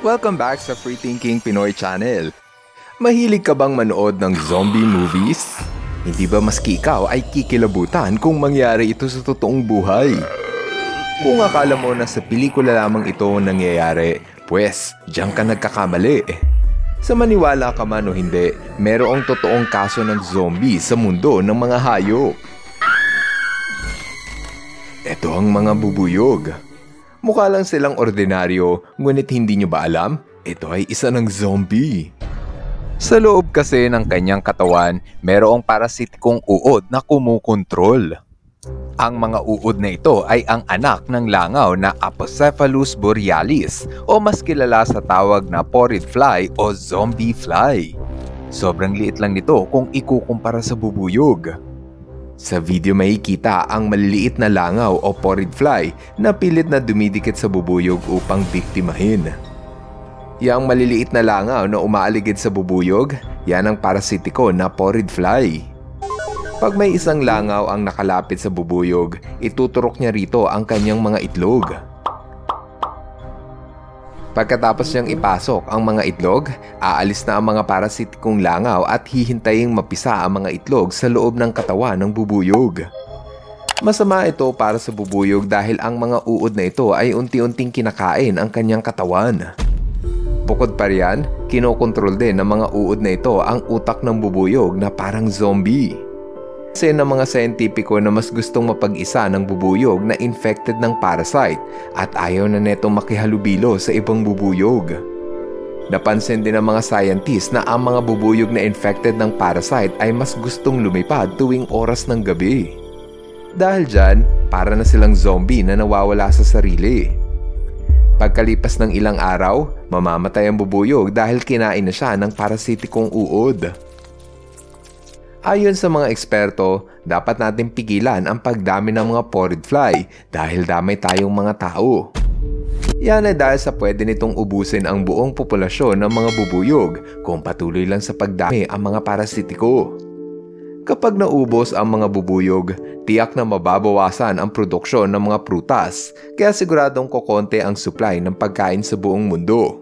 Welcome back sa Free Thinking Pinoy Channel. Mahilig ka bang manood ng zombie movies? Hindi ba maski ikaw ay kikilabutan kung mangyari ito sa totoong buhay? Kung akala mo na sa pelikula lamang ito nangyayari, pues, diyan ka nagkakamali. Sa maniwala ka man o hindi, merong totoong kaso ng zombie sa mundo ng mga hayop. Ito ang mga bubuyog. Mukha lang silang ordinaryo, ngunit hindi nyo ba alam? Ito ay isa ng zombie. Sa loob kasi ng kanyang katawan, merong parasitikong uod na kumukontrol. Ang mga uod na ito ay ang anak ng langaw na Apocephalus borealis o mas kilala sa tawag na porrid fly o zombie fly. Sobrang liit lang nito kung ikukumpara sa bubuyog. Sa video makikita ang maliliit na langaw o porrid fly na pilit na dumidikit sa bubuyog upang biktimahin. Yang maliliit na langaw na umaaligid sa bubuyog, yan ang parasitiko na porrid fly. Pag may isang langaw ang nakalapit sa bubuyog, ituturok niya rito ang kanyang mga itlog. Pagkatapos niyang ipasok ang mga itlog, aalis na ang mga parasitikong langaw at hihintaying mapisa ang mga itlog sa loob ng katawan ng bubuyog. Masama ito para sa bubuyog dahil ang mga uod na ito ay unti-unting kinakain ang kanyang katawan. Bukod pa riyan, kinokontrol din ng mga uod na ito ang utak ng bubuyog na parang zombie. Kasi ng mga scientifico na mas gustong mapag-isa ng bubuyog na infected ng parasite at ayaw na netong makihalubilo sa ibang bubuyog. Napansin din ng mga scientists na ang mga bubuyog na infected ng parasite ay mas gustong lumipad tuwing oras ng gabi. Dahil dyan, para na silang zombie na nawawala sa sarili. Pagkalipas ng ilang araw, mamamatay ang bubuyog dahil kinain na siya ng parasitikong uod. Ayon sa mga eksperto, dapat natin pigilan ang pagdami ng mga porrid fly dahil damay tayong mga tao. Yan ay dahil sa pwede nitong ubusin ang buong populasyon ng mga bubuyog kung patuloy lang sa pagdami ang mga parasitiko. Kapag naubos ang mga bubuyog, tiyak na mababawasan ang produksyon ng mga prutas, kaya siguradong kokonti ang supply ng pagkain sa buong mundo.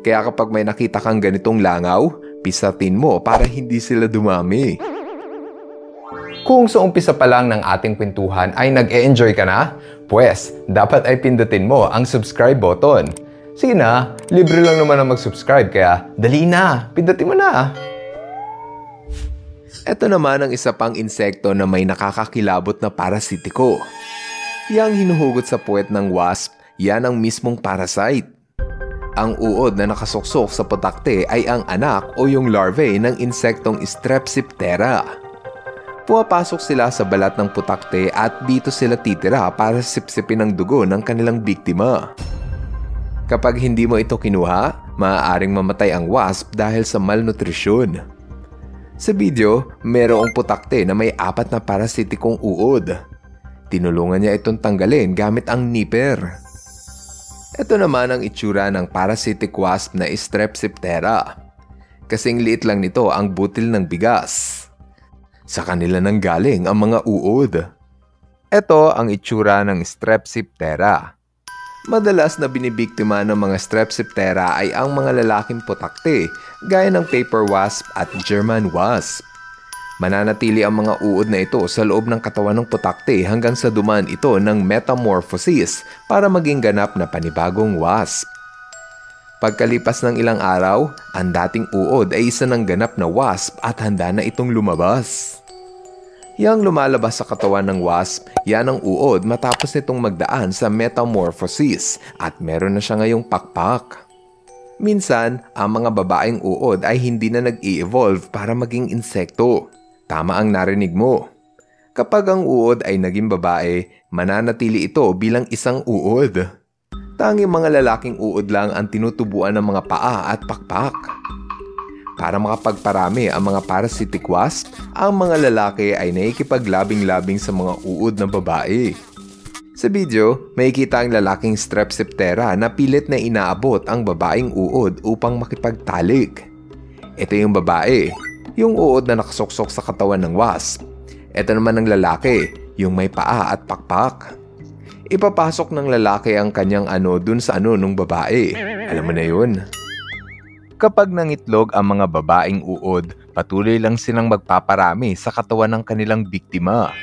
Kaya kapag may nakita kang ganitong langaw, pisatin mo para hindi sila dumami. Kung sa umpisa pa lang ng ating kwentuhan ay nag-e-enjoy ka na, pues dapat ay pindutin mo ang subscribe button. Sige na, libre lang naman ang mag-subscribe kaya dali na, pindutin mo na. Ito naman ang isa pang insekto na may nakakakilabot na parasitiko. Yang hinuhugot sa puwet ng wasp, yan ang mismong parasite. Ang uod na nakasuksok sa putakte ay ang anak o yung larvae ng insektong Strepsiptera. Pumapasok sila sa balat ng putakte at dito sila titira para sipsipin ang dugo ng kanilang biktima. Kapag hindi mo ito kinuha, maaaring mamatay ang wasp dahil sa malnutrisyon. Sa video, mayroong putakte na may 4 na parasitikong uod. Tinulungan niya itong tanggalin gamit ang nipper. Ito naman ang itsura ng parasitic wasp na Strepsiptera. Kasing liit lang nito ang butil ng bigas. Sa kanila nang galing ang mga uod. Ito ang itsura ng Strepsiptera. Madalas na binibiktima ng mga Strepsiptera ay ang mga lalaking putakte gaya ng paper wasp at German wasp. Mananatili ang mga uod na ito sa loob ng katawan ng putakte hanggang sa dumaan ito ng metamorphosis para maging ganap na panibagong wasp. Pagkalipas ng ilang araw, ang dating uod ay isa ng ganap na wasp at handa na itong lumabas. Yang lumalabas sa katawan ng wasp, yan ang uod matapos nitong magdaan sa metamorphosis at meron na siya ngayong pakpak. Minsan, ang mga babaeng uod ay hindi na nag-i-evolve para maging insekto. Tama ang narinig mo. Kapag ang uod ay naging babae, mananatili ito bilang isang uod. Tanging mga lalaking uod lang ang tinutubuan ng mga paa at pakpak. Para makapagparami ang mga parasitic wasp, ang mga lalaki ay nakikipaglabing-labing sa mga uod ng babae. Sa video, makikita ang lalaking Strepsiptera na pilit na inaabot ang babaeng uod upang makipagtalik. Ito yung babae, yung uod na nakasuksok sa katawan ng wasp. Ito naman ang lalaki, yung may paa at pakpak. Ipapasok ng lalaki ang kanyang ano dun sa ano nung babae. Alam mo na yun. Kapag nangitlog ang mga babaeng uod, patuloy lang silang magpaparami sa katawan ng kanilang biktima.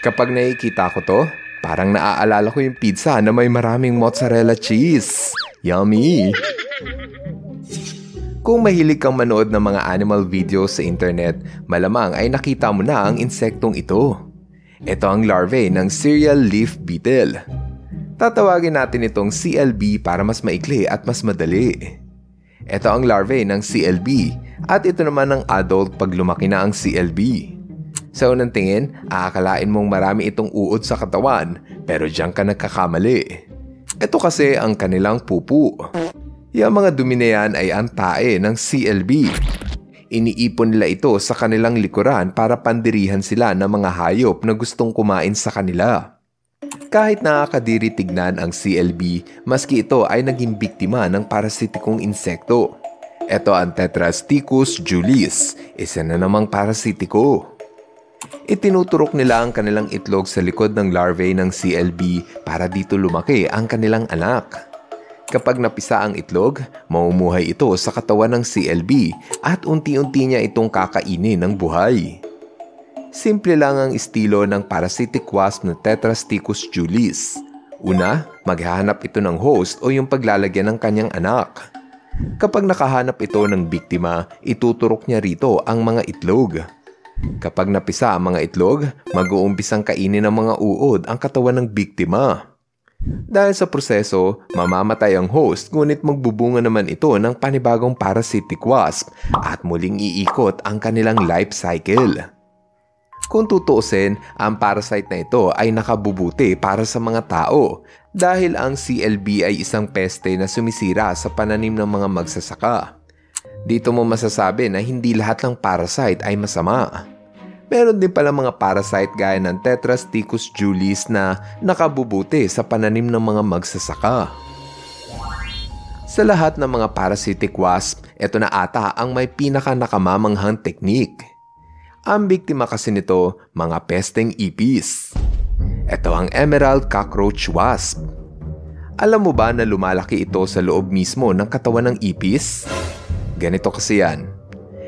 Kapag nakikita ko to, parang naaalala ko yung pizza na may maraming mozzarella cheese. Yummy! Kung mahilig kang manood ng mga animal videos sa internet, malamang ay nakita mo na ang insektong ito. Ito ang larvae ng cereal leaf beetle. Tatawagin natin itong CLB para mas maikli at mas madali. Ito ang larvae ng CLB at ito naman ang adult pag lumaki na ang CLB. Sa unang tingin, aakalain mong marami itong uod sa katawan pero diyan ka nagkakamali. Ito kasi ang kanilang pupu. Yung mga dumi na yan ay ang tae ng CLB. Iniipon nila ito sa kanilang likuran para pandirihan sila ng mga hayop na gustong kumain sa kanila. Kahit nakakadiri tignan ang CLB, maski ito ay naging biktima ng parasitikong insekto. Ito ang Tetrasticus julis, isa na namang parasitiko. Itinuturok nila ang kanilang itlog sa likod ng larvae ng CLB para dito lumaki ang kanilang anak. Kapag napisa ang itlog, mamumuhay ito sa katawan ng CLB at unti-unti niya itong kakainin ng buhay. Simple lang ang estilo ng parasitic wasp na Tetrasticus julis. Una, maghahanap ito ng host o yung paglalagyan ng kanyang anak. Kapag nakahanap ito ng biktima, ituturok niya rito ang mga itlog. Kapag napisa ang mga itlog, mag-uumpisang kainin ng mga uod ang katawan ng biktima. Dahil sa proseso, mamamatay ang host ngunit magbubunga naman ito ng panibagong parasitic wasp at muling iikot ang kanilang life cycle. Kung tutuusin, ang parasite na ito ay nakabubuti para sa mga tao dahil ang CLB ay isang peste na sumisira sa pananim ng mga magsasaka. Dito mo masasabi na hindi lahat ng parasite ay masama. Meron din pala mga parasite gaya ng Tetrasticus julis na nakabubuti sa pananim ng mga magsasaka. Sa lahat ng mga parasitic wasp, ito na ata ang may pinaka-nakamamanghang teknik. Ang biktima kasi nito, mga pesteng ipis. Ito ang emerald cockroach wasp. Alam mo ba na lumalaki ito sa loob mismo ng katawan ng ipis? Ganito kasi yan.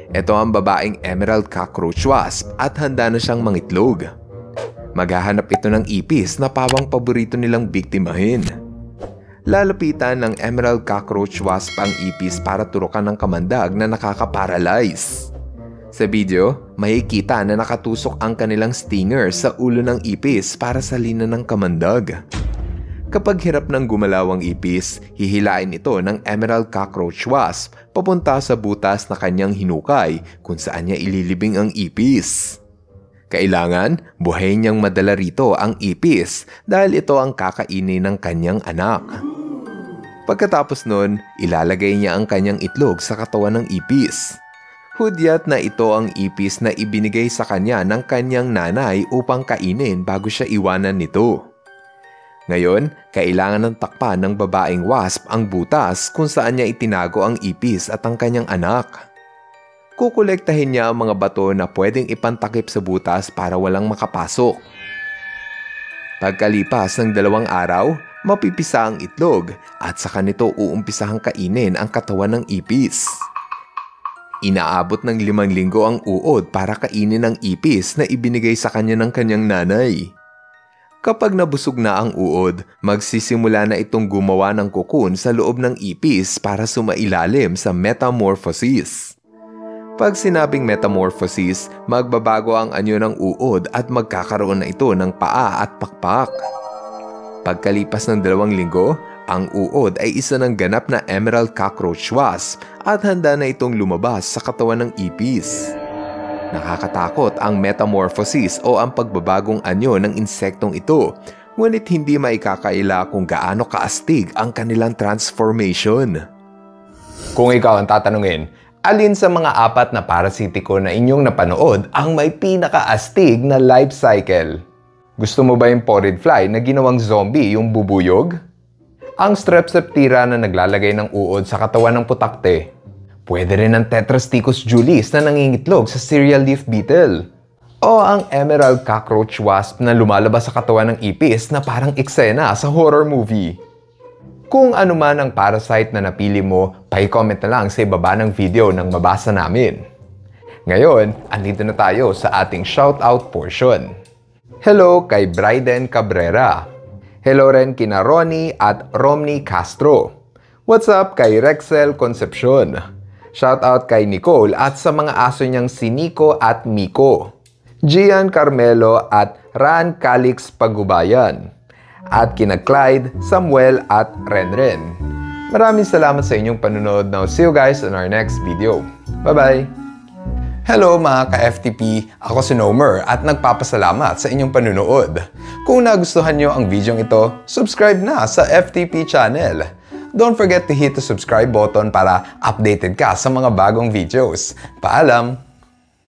Ito ang babaeng emerald cockroach wasp at handa na siyang mangitlog. Maghahanap ito ng ipis na pawang paborito nilang biktimahin. Lalapitan ng emerald cockroach wasp ang ipis para turukan ng kamandag na nakaka-paralyze. Sa video, makikita na nakatusok ang kanilang stinger sa ulo ng ipis para salina ng kamandag. Kapag hirap ng gumalaw ang ipis, hihilain ito ng emerald cockroach wasp papunta sa butas na kanyang hinukay kung saan niya ililibing ang ipis. Kailangan, buhayin niyang madala rito ang ipis dahil ito ang kakainin ng kanyang anak. Pagkatapos nun, ilalagay niya ang kanyang itlog sa katawan ng ipis. Hudyat na ito ang ipis na ibinigay sa kanya ng kanyang nanay upang kainin bago siya iwanan nito. Ngayon, kailangan ng takpan ng babaeng wasp ang butas kung saan niya itinago ang ipis at ang kanyang anak. Kukolektahin niya ang mga bato na pwedeng ipantakip sa butas para walang makapasok. Pagkalipas ng 2 araw, mapipisa ang itlog at saka nito uumpisahang kainin ang katawan ng ipis. Inaabot ng 5 linggo ang uod para kainin ang ipis na ibinigay sa kanya ng kanyang nanay. Kapag nabusog na ang uod, magsisimula na itong gumawa ng cocoon sa loob ng ipis para sumailalim sa metamorphosis. Pag sinabing metamorphosis, magbabago ang anyo ng uod at magkakaroon na ito ng paa at pakpak. Pagkalipas ng 2 linggo, ang uod ay isa ng ganap na emerald cockroach wasp at handa na itong lumabas sa katawan ng ipis. Nakakatakot ang metamorphosis o ang pagbabagong anyo ng insektong ito, ngunit hindi maikakaila kung gaano kaastig ang kanilang transformation. Kung ikaw ang tatanungin, alin sa mga 4 na parasitiko na inyong napanood ang may pinakaastig na life cycle? Gusto mo ba yung porrid fly na ginawang zombie yung bubuyog? Ang Strepsiptera na naglalagay ng uod sa katawan ng putakte? Pwede rin ang Tetrasticus julis na nangingitlog sa cereal leaf beetle. O ang emerald cockroach wasp na lumalabas sa katawan ng ipis na parang eksena sa horror movie. Kung ano man ang parasite na napili mo, pa-comment na lang sa ibaba ng video nang mabasa namin. Ngayon, andito na tayo sa ating shoutout portion. Hello kay Bryden Cabrera. Hello rin kina Ronnie at Romney Castro. What's up kay Rexel Concepcion. Shoutout kay Nicole at sa mga aso niyang si Nico at Miko. Gian Carmelo at Ran Calix Pagubayan. At kina Clyde, Samuel at Renren. Maraming salamat sa inyong panunood. Now see you guys in our next video. Bye-bye! Hello mga ka-FTP! Ako si Nomer at nagpapasalamat sa inyong panunood. Kung nagustuhan nyo ang video ito, subscribe na sa FTP channel. Don't forget to hit the subscribe button para updated ka sa mga bagong videos. Paalam!